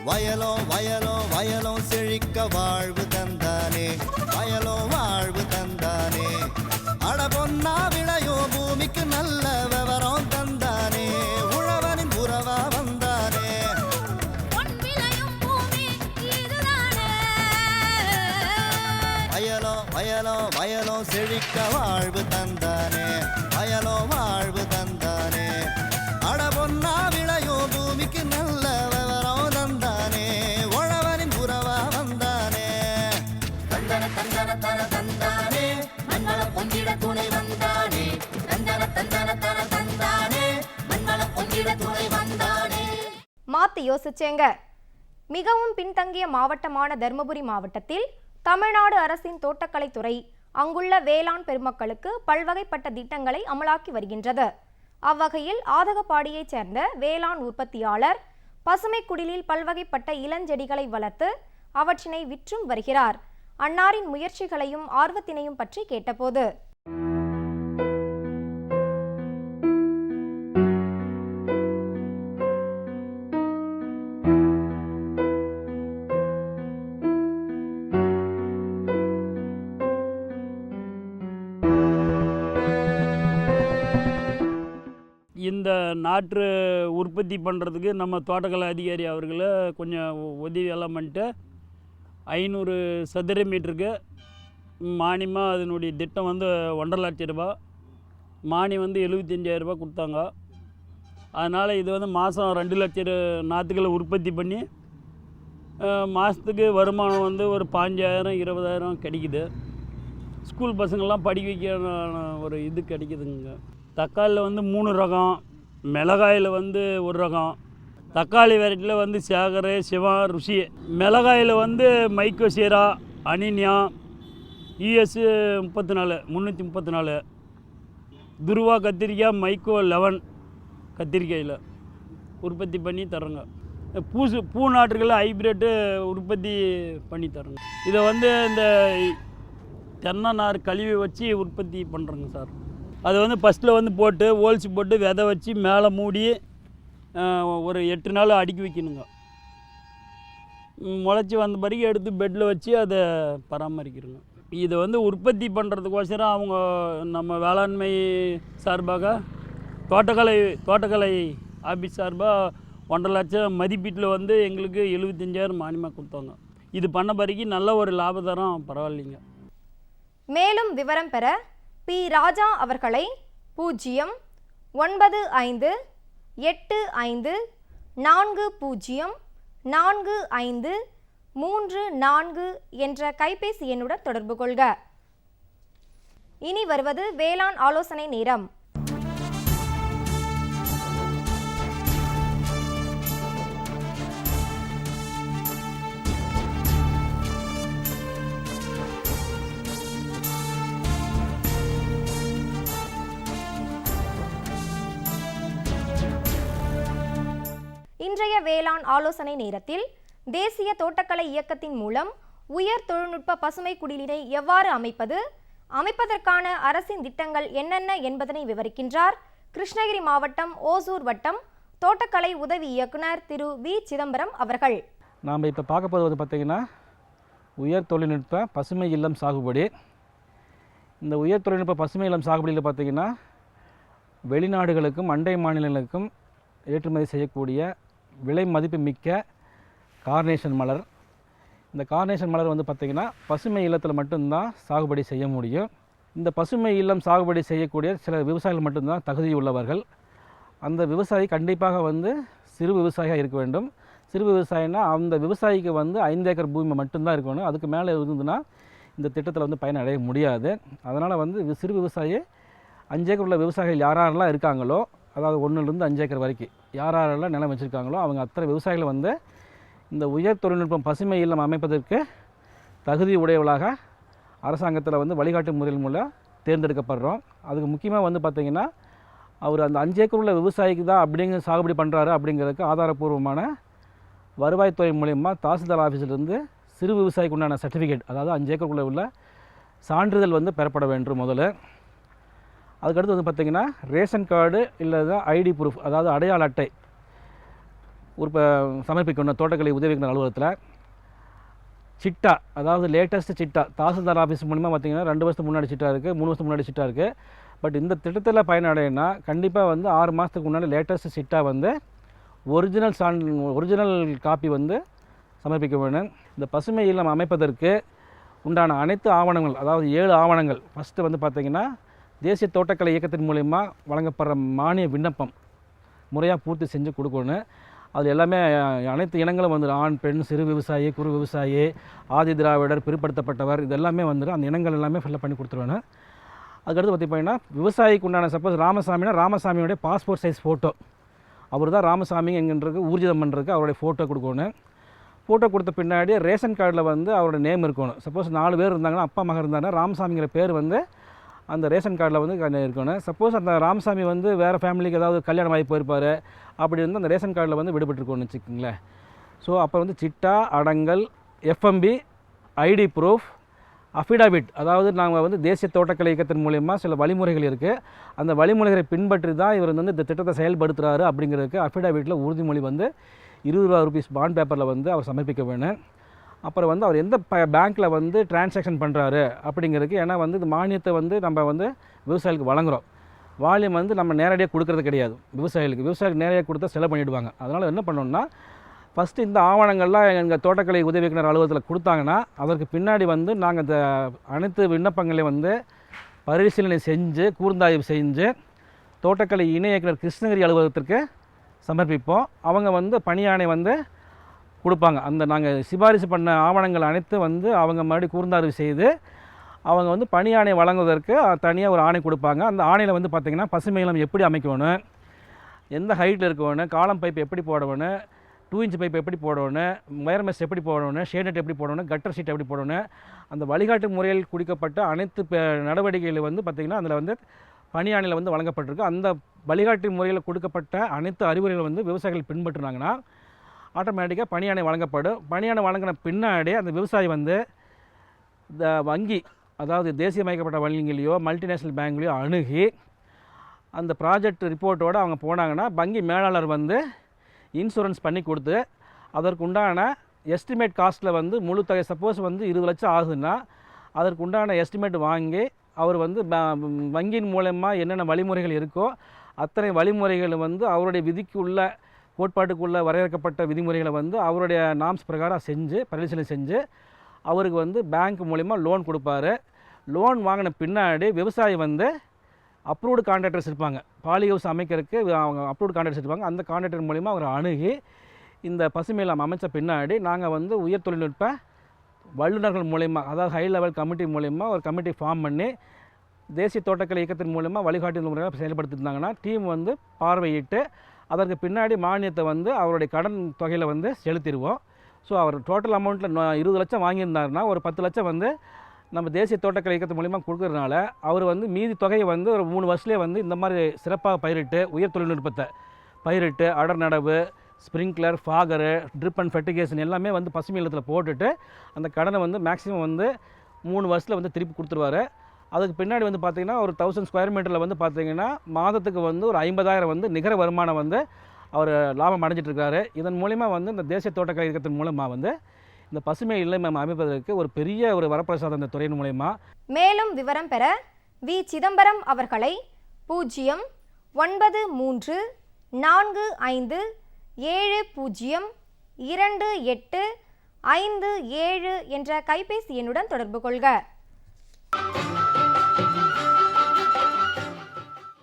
வயலோ வயலோ வயலோ செழிக்க வாழ்வு தந்தானே, வயலோ வாழ்வு தந்தானே. அட பொன்னா விளையோ பூமிக்கு நல்ல விவரம் தந்தானே, உழவனின் உறவா வந்தானே. வயலோ வயலோ வயலோ செழிக்க வாழ்வு தந்தானே, வயலோ வாழ்வு தந்தானே. அட பொன்னா விளையோ பூமிக்கு நல்ல விவரம் தந்தானே, உழவனின் உறவா வந்தானே. தந்தன தந்தன தன தந்தானே, மண்வளம் பொங்கிட துணை வந்தானே. தந்தன தந்தன தன தந்தானே, மண்வளம் பொங்கிட துணை வந்தானே. மாத்தி யோசிச்சேங்க. மிகவும் பின்தங்கிய மாவட்டமான தர்மபுரி மாவட்டத்தில் தமிழ்நாடு அரசின் தோட்டக்கலைத்துறை அங்குள்ள வேளாண் பெருமக்களுக்கு பல்வகைப்பட்ட திட்டங்களை அமலாக்கி வருகின்றது. அவ்வகையில் ஆதகப்பாடியைச் சேர்ந்த வேளாண் உற்பத்தியாளர் பசுமை குடிலில் பல்வகைப்பட்ட இளஞ்செடிகளை வளர்த்து அவற்றினை விற்றும் வருகிறார். அன்னாரின் முயற்சிகளையும் ஆர்வத்தினையும் பற்றி கேட்டபோது, இந்த நாற்று உற்பத்தி பண்ணுறதுக்கு நம்ம தோட்டக்கலை அதிகாரி அவர்களை கொஞ்சம் உதவி எல்லாம் பண்ணிட்டு 500 சதுர மீட்டருக்கு மானியமாக அதனுடைய திட்டம் வந்து 1,50,000 லட்சம் ரூபா, மானியம் வந்து 75,000 ரூபா கொடுத்தாங்க. அதனால் இது வந்து மாதம் 2 லட்சம் நாற்றுகளை உற்பத்தி பண்ணி மாதத்துக்கு வருமானம் வந்து ஒரு 5,000 20,000 கிடைக்குது. ஸ்கூல் பசங்கள்லாம் படிக்க வைக்க ஒரு இது கிடைக்குதுங்க. தக்காளியில் வந்து 3 ரகம், மிளகாயில் வந்து 1 ரகம். தக்காளி வெரைட்டியில் வந்து சேகர், சிவா, ருசி. மிளகாயில் வந்து மைக்கோ சீரா, அனின்யா, US 34 334, துருவா கத்திரிக்காய் மைக்கோ 11 கத்திரிக்காயில் உற்பத்தி பண்ணி தரோங்க. பூ நாற்றுகளை ஹைப்ரிட்டு உற்பத்தி பண்ணி தரோங்க. இதை வந்து இந்த தென்னை நார் கழுவி வச்சு உற்பத்தி பண்ணுறோங்க சார். அது வந்து ஃபஸ்ட்டில் வந்து போட்டு ஹோல்ஸ் போட்டு விதை வச்சு மேலே மூடி ஒரு 8 நாள் அடுக்கி வைக்கணுங்க. முளைச்சி வந்த பிறகு எடுத்து பெட்டில் வச்சு அதை பராமரிக்கிறோங்க. இதை வந்து உற்பத்தி பண்ணுறதுக்கோசரம் அவங்க நம்ம வேளாண்மை சார்பாக தோட்டக்கலை ஆஃபீஸ் சார்பாக 1,50,000 லட்சம் மதிப்பீட்டில் வந்து எங்களுக்கு 75,000 மானியமாக கொடுத்தாங்க. இது பண்ண பிறகு நல்ல ஒரு லாபதரம் பரவாயில்லைங்க. மேலும் விவரம் பெற பி. ராஜா அவர்களை 09585404534 என்ற கைபேசி எண்ணுடன் தொடர்பு கொள்க. இனி வருவது வேளாண் ஆலோசனை நேரம். இன்றைய வேளாண் ஆலோசனை நேரத்தில் தேசிய தோட்டக்கலை இயக்கத்தின் மூலம் உயர் தொழில்நுட்ப பசுமை குடிலினை எவ்வாறு அமைப்பதற்கான அரசின் திட்டங்கள் என்னென்ன என்பதனை விவரிக்கின்றார் கிருஷ்ணகிரி மாவட்டம் ஓசூர் வட்டம் தோட்டக்கலை உதவி இயக்குனர் திரு வி. சிதம்பரம் அவர்கள். நாம் இப்போ பார்க்க போவது பார்த்திங்கன்னா உயர் தொழில்நுட்ப பசுமை இல்லம் சாகுபடி. இந்த உயர் தொழில்நுட்ப பசுமை இல்லம் சாகுபடியில் பார்த்திங்கன்னா வெளிநாடுகளுக்கும் அண்டை மாநிலங்களுக்கும் ஏற்றுமதி செய்யக்கூடிய விலை மதிப்பு மிக்க கார்னேஷன் மலர். இந்த கார்னேஷன் மலர் வந்து பார்த்திங்கன்னா பசுமை இல்லத்தில் மட்டும்தான் சாகுபடி செய்ய முடியும். இந்த பசுமை இல்லம் சாகுபடி செய்யக்கூடிய சில விவசாயிகள் மட்டும்தான் தகுதி உள்ளவர்கள். அந்த விவசாயி கண்டிப்பாக வந்து சிறு விவசாயியாக இருக்க வேண்டும். சிறு விவசாயினா அந்த விவசாயிக்கு வந்து 5 ஏக்கர் பூமி மட்டும்தான் இருக்கணும். அதுக்கு மேலே இருந்ததுன்னா இந்த திட்டத்தில் வந்து பயனடைய முடியாது. அதனால் வந்து சிறு விவசாயி 5 ஏக்கர் உள்ள விவசாயிகள் யாரெல்லாம் இருக்காங்களோ, அதாவது 1லேருந்து 5 ஏக்கர் வரைக்கும் யாரெல்லாம் நிலம் வச்சுருக்காங்களோ அவங்க அத்தனை விவசாயிகள் வந்து இந்த உயர் தொழில்நுட்பம் பசுமை இல்லம் அமைப்பதற்கு தகுதி உடையவளாக அரசாங்கத்தில் வந்து வழிகாட்டு முறையில் மூலம் தேர்ந்தெடுக்கப்படுறோம். அதுக்கு முக்கியமாக வந்து பார்த்திங்கன்னா அவர் அந்த 5 ஏக்கர் உள்ள விவசாயிக்கு தான் அப்படிங்கிற சாகுபடி பண்ணுறாரு அப்படிங்கிறதுக்கு ஆதாரப்பூர்வமான வருவாய்த்துறை மூலயமா தாசில்தார் ஆஃபீஸிலிருந்து சிறு விவசாயிக்கு உண்டான சர்டிஃபிகேட், அதாவது 5 ஏக்கருக்குள்ளே உள்ள சான்றிதழ் வந்து பெறப்பட வேண்டும் முதல்ல. அதுக்கடுத்து வந்து பார்த்திங்கன்னா ரேஷன் கார்டு இல்லை ஐடி ப்ரூஃப், அதாவது அடையாள அட்டை சமர்ப்பிக்கணும் தோட்டக்கலை உதவி இயக்குனர் அலுவலகத்தில். சிட்டா, அதாவது லேட்டஸ்ட் சிட்டா தாசில்தார் ஆஃபீஸ் மூலிமா பார்த்திங்கன்னா 2 வருஷத்துக்கு முன்னாடி சிட்டா இருக்குது, 3 வருஷத்துக்கு முன்னாடி சிட்டா இருக்குது. பட் இந்த திட்டத்தில் பயனடையினா கண்டிப்பாக வந்து 6 மாதத்துக்கு முன்னாடி லேட்டஸ்ட் சிட்டா வந்து ஒரிஜினல் காப்பி வந்து சமர்ப்பிக்க வேண்டும். இந்த பசுமை இல்லம் அமைப்பதற்கு உண்டான அனைத்து ஆவணங்கள், அதாவது 7 ஆவணங்கள். ஃபஸ்ட்டு வந்து பார்த்திங்கன்னா தேசிய தோட்டக்கலை இயக்கத்தின் மூலிமா வழங்கப்படுற மானிய விண்ணப்பம் முறையாக பூர்த்தி செஞ்சு கொடுக்கணும். அது எல்லாமே அனைத்து இனங்களும் வந்துடும். ஆண், பெண், சிறு விவசாயி, குறு விவசாயி, ஆதி திராவிடர், பிற்படுத்தப்பட்டவர், இது எல்லாமே வந்துடும். அந்த இனங்கள் எல்லாமே ஃபில்லப் பண்ணி கொடுத்துருவேன். அதுக்கடுத்து பார்த்திங்கன்னா விவசாயிக்கு உண்டான சப்போஸ் ராமசாமினா ராமசாமியோடைய பாஸ்போர்ட் சைஸ் ஃபோட்டோ, அவர் தான் ராமசாமி என்கின்றது ஊர்ஜிதம் பண்ணுறதுக்கு அவருடைய ஃபோட்டோ கொடுக்கணும். ஃபோட்டோ கொடுத்த பின்னாடி ரேஷன் கார்டில் வந்து அவரோட நேம் இருக்கணும். சப்போஸ் 4 பேர் இருந்தாங்கன்னா, அப்பா மகன் இருந்தாங்கன்னா ராமசாமிங்கிற பேர் வந்து அந்த ரேஷன் கார்டில் வந்து இருக்கணும். சப்போஸ் அந்த ராமசாமி வந்து வேறு ஃபேமிலிக்கு ஏதாவது கல்யாணம் ஆகி போயிருப்பார், அப்படி வந்து அந்த ரேஷன் கார்டில் வந்து விடுபட்டுருக்கோன்னு வச்சுக்கோங்களேன். ஸோ அப்போ வந்து சிட்டா, அடங்கல், எஃப்எம்பி, ஐடி ப்ரூஃப், அஃபிடாவிட், அதாவது நாங்கள் வந்து தேசிய தோட்டக்கலை இயக்கத்தின் மூலயமா சில வழிமுறைகள் இருக்குது, அந்த வழிமுறைகளை பின்பற்றி தான் இவர் வந்து இந்த திட்டத்தை செயல்படுத்துகிறாரு அப்படிங்கிறதுக்கு அஃபிடாவிட்டில் உறுதிமொழி வந்து 20 ரூபா ருபீஸ் பாண்ட் பேப்பரில் வந்து அவர் சமர்ப்பிக்க வேணும். அப்புறம் வந்து அவர் எந்த பேங்க்கில் வந்து டிரான்சாக்ஷன் பண்ணுறாரு அப்படிங்கிறதுக்கு, ஏன்னா வந்து இந்த மானியத்தை வந்து நம்ம வந்து விவசாயிகளுக்கு வழங்குகிறோம். வால்யூம் வந்து நம்ம நேரடியாக கொடுக்கறது கிடையாது விவசாயிகளுக்கு நேரடியாக கொடுத்தா செலவு பண்ணிவிடுவாங்க. அதனால் என்ன பண்ணணும்னா, ஃபஸ்ட்டு இந்த ஆவணங்கள்லாம் எங்கள் தோட்டக்கலை உதவி இயக்குனர் அலுவலகத்தில் கொடுத்தாங்கன்னா அதற்கு பின்னாடி வந்து நாங்கள் இந்த அனைத்து விண்ணப்பங்களையும் வந்து பரிசீலனை செஞ்சு கூர்ந்தாய்வு செஞ்சு தோட்டக்கலை இணை இயக்குனர் கிருஷ்ணகிரி அலுவலகத்திற்கு சமர்ப்பிப்போம். அவங்க வந்து பணியாணை வந்து கொடுப்பாங்க. அந்த நாங்கள் சிபாரிசு பண்ண ஆவணங்கள் அனைத்து வந்து அவங்க மறுபடியும் கூர்ந்தாய்வு செய்து அவங்க வந்து பணியாணை வழங்குவதற்கு தனியாக ஒரு ஆணை கொடுப்பாங்க. அந்த ஆணையில் வந்து பார்த்திங்கன்னா பசுமை இல்லம் எப்படி அமைக்கணும், எந்த ஹைட்டில் இருக்கணும், காலம் பைப் எப்படி போடணும், 2 இன்ச் பைப் எப்படி போடணும், வயர்மெஸ் எப்படி போடணும், ஷேட் எப்படி போடணும், கட்டர் ஷீட் எப்படி போடணும், அந்த வழிகாட்டு முறையில் குடிக்கப்பட்ட அனைத்து நடவடிக்கைகள் வந்து பார்த்திங்கன்னா அதில் வந்து பணியாணையில் வந்து வழங்கப்பட்டிருக்கு. அந்த வழிகாட்டு முறையில் கொடுக்கப்பட்ட அனைத்து அறிவுரைகள் வந்து விவசாயிகள் பின்பற்றினாங்கன்னா ஆட்டோமேட்டிக்காக பணியாணை வழங்கப்படும். பணியாணை வழங்கின பின்னாடி அந்த விவசாயி வந்து இந்த வங்கி, அதாவது தேசியமயக்கப்பட்ட வங்கிலையோ மல்டிநேஷ்னல் பேங்க்லேயோ அணுகி அந்த ப்ராஜெக்ட் ரிப்போர்ட்டோடு அவங்க போனாங்கன்னா வங்கி மேலாளர் வந்து இன்சூரன்ஸ் பண்ணி கொடுத்து அதற்கு உண்டான எஸ்டிமேட் காஸ்ட்டில் வந்து முழு தொகை, சப்போஸ் வந்து 20 லட்சம் ஆகுதுன்னா அதற்கு உண்டான எஸ்டிமேட் வாங்கி அவர் வந்து வங்கியின் மூலமாக என்னென்ன வழிமுறைகள் இருக்கோ அத்தனை வழிமுறைகள் வந்து அவருடைய விதிக்குள்ள கோட்பாட்டுக்குள்ள வரையறுக்கப்பட்ட விதிமுறைகளை வந்து அவருடைய நாம்ஸ் பிரகாரம் செஞ்சு பரிசீலனை செஞ்சு அவருக்கு வந்து பேங்க் மூலிமா லோன் கொடுப்பாரு. லோன் வாங்கின பின்னாடி விவசாயி வந்து அப்ரூவ்டு கான்ட்ராக்டர்ஸ் இருப்பாங்க, பாலி ஹவுஸ் அமைக்கிறதுக்கு அவங்க அப்ரூவ்டு கான்ட்ராக்டர்ஸ் இருப்பாங்க. அந்த கான்ட்ராக்டர் மூலிமா அவர் அணுகி இந்த பசுமை இல்லம் அமைச்ச பின்னாடி நாங்கள் வந்து உயர் தொழில்நுட்ப வல்லுநர்கள் மூலிமா, அதாவது ஹை லெவல் கமிட்டி மூலிமா ஒரு கமிட்டி ஃபார்ம் பண்ணி தேசிய தோட்டக்கலை இயக்கத்தின் மூலமாக வழிகாட்டு முறையாக செயல்படுத்திருந்தாங்கன்னா டீம் வந்து பார்வையிட்டு அதற்கு பின்னாடி மானியத்தை வந்து அவருடைய கடன் தொகையில் வந்து செலுத்திடுவோம். ஸோ அவர் டோட்டல் அமௌண்ட்டில் 20 லட்சம் வாங்கியிருந்தாருன்னா ஒரு 10 லட்சம் வந்து நம்ம தேசிய தோட்டக்கலை இயக்கத்து மூலிமா கொடுக்கறதுனால அவர் வந்து மீதி தொகையை வந்து ஒரு 3 வருஷத்துலேயே வந்து இந்த மாதிரி சிறப்பாக பயிரிட்டு உயர் தொழில்நுட்பத்தை பயிரிட்டு அடர் நடவு, ஸ்ப்ரிங்க்லர், ஃபாகரு, ட்ரிப் அண்ட் ஃபெர்டிகேஷன் எல்லாமே வந்து பசுமை இல்லத்தில் போட்டுட்டு அந்த கடனை வந்து மேக்ஸிமம் வந்து 3 வருஷத்தில் வந்து திருப்பி கொடுத்துருவார். அதுக்கு பின்னாடி வந்து பார்த்திங்கன்னா ஒரு 1000 ஸ்கொயர் மீட்டரில் வந்து பார்த்திங்கன்னா மாதத்துக்கு வந்து ஒரு 50,000 வந்து நிகர வருமானம் வந்து அவர் லாபம் அடைஞ்சிட்ருக்காரு. இதன் மூலிமா வந்து இந்த தேசிய தோட்டக்கலை இயக்கத்தின் மூலமாக வந்து இந்த பசுமை இல்லம் அமைப்பதற்கு ஒரு பெரிய ஒரு வரப்பிரசாதம் இந்த துறையின் மூலமா. மேலும் விவரம் பெற வி. சிதம்பரம் அவர்களை 09345702857 என்ற கைபேசி எண்ணுடன் தொடர்பு கொள்க.